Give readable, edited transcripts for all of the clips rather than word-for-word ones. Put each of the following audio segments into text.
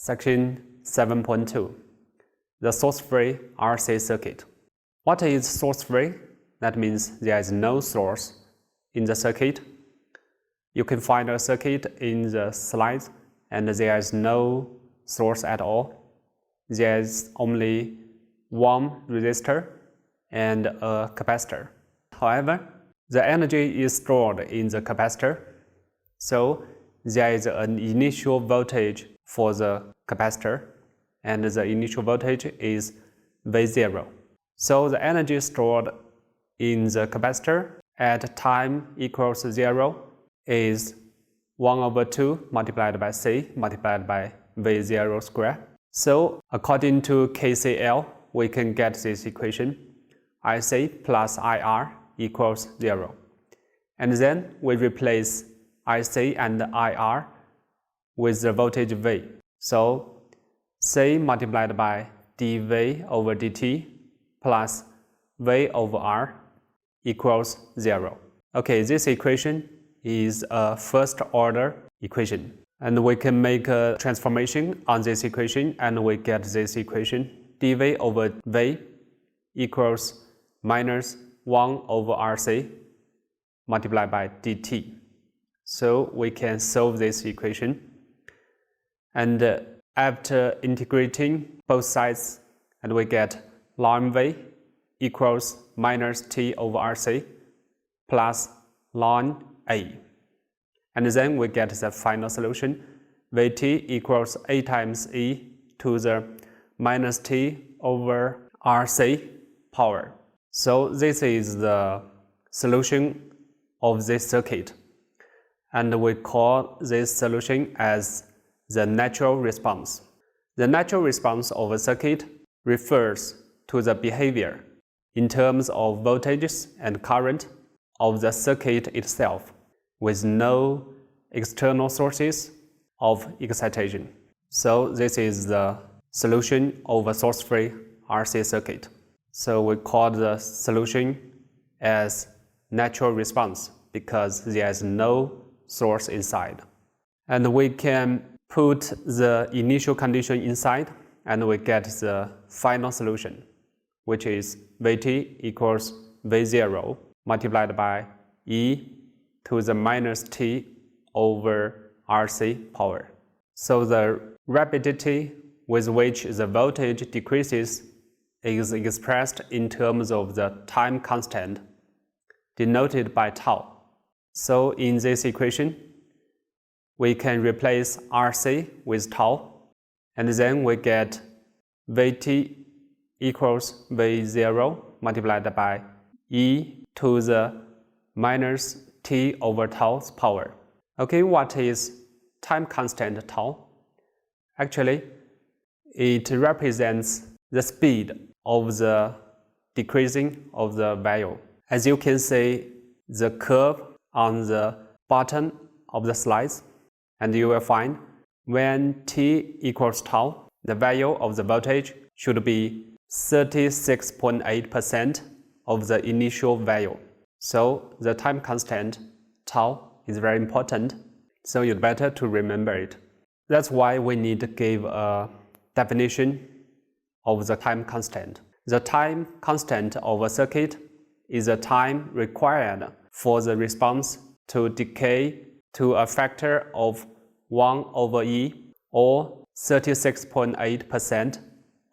Section 7.2. The source-free RC circuit. What is source-free? That means there is no source in the circuit. You can find a circuit in the slides and there is no source at all. There is only one resistor and a capacitor. However, the energy is stored in the capacitor, so there is an initial voltage for the capacitor, and the initial voltage is V0. So the energy stored in the capacitor at time equals 0 is 1/2 multiplied by C multiplied by V0 square. So according to KCL, we can get this equation: IC plus IR equals 0. And then we replace IC and IR with the voltage V. So C multiplied by dV over dt plus V over R equals 0. Okay, this equation is a first order equation. And we can make a transformation on this equation and we get this equation: dV over V equals minus 1 over RC multiplied by dt. So we can solve this equation. And after integrating both sides, and we get ln V equals minus T over RC plus ln A. And then we get the final solution: Vt equals A times E to the minus T over RC power. So this is the solution of this circuit. And we call this solution as the natural response. The natural response of a circuit refers to the behavior in terms of voltages and current of the circuit itself, with no external sources of excitation. So this is the solution of a source-free RC circuit. So we call the solution as natural response because there is no source inside. And we can put the initial condition inside and we get the final solution, which is Vt equals V0 multiplied by E to the minus T over RC power. So the rapidity with which the voltage decreases is expressed in terms of the time constant, denoted by tau. So in this equation, we can replace RC with tau, and then we get Vt equals V0 multiplied by E to the minus T over tau's power. Okay, what is time constant tau? Actually, it represents the speed of the decreasing of the value. As you can see the curve on the bottom of the slides, and you will find when t equals tau, the value of the voltage should be 36.8% of the initial value. So the time constant tau is very important, so you'd better to remember it. That's why we need to give a definition of the time constant. The time constant of a circuit is the time required for the response to decay to a factor of 1 over E or 36.8%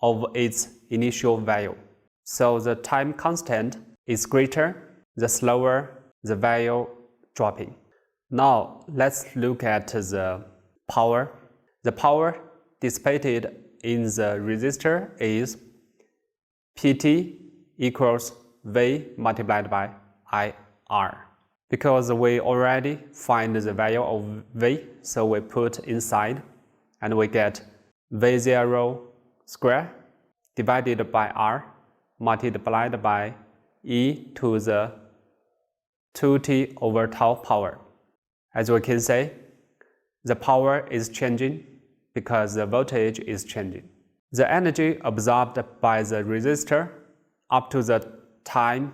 of its initial value. So the time constant is greater, the slower the value dropping. Now let's look at the power. The power dissipated in the resistor is Pt equals V multiplied by IR. Because we already find the value of V, so we put inside and we get V0 square divided by R multiplied by E to the 2T over tau power. As we can say, the power is changing because the voltage is changing. The energy absorbed by the resistor up to the time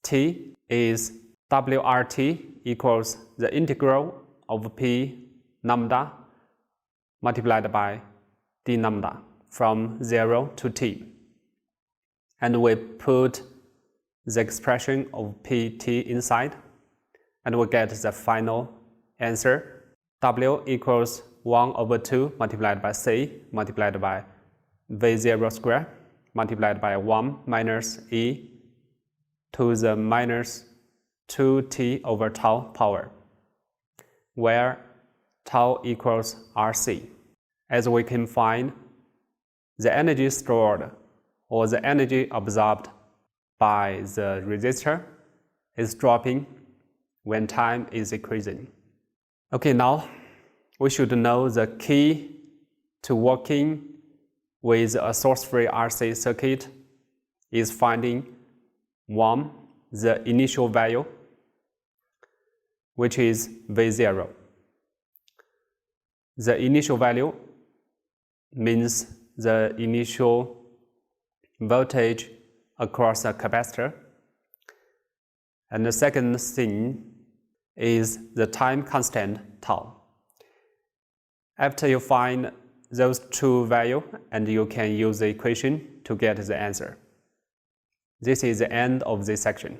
t is WRT equals the integral of P lambda multiplied by d lambda from 0 to t. And we put the expression of pt inside, and we get the final answer. W equals 1 over 2 multiplied by c multiplied by v0 square multiplied by 1 minus e to the minus 2t over tau power, where tau equals RC. As we can find, the energy stored or the energy absorbed by the resistor is dropping when time is increasing. Okay, now we should know the key to working with a source-free RC circuit is finding 1. The initial value, which is V0. The initial value means the initial voltage across a capacitor. And the second thing is the time constant tau. After you find those two values, and you can use the equation to get the answer. This is the end of this section.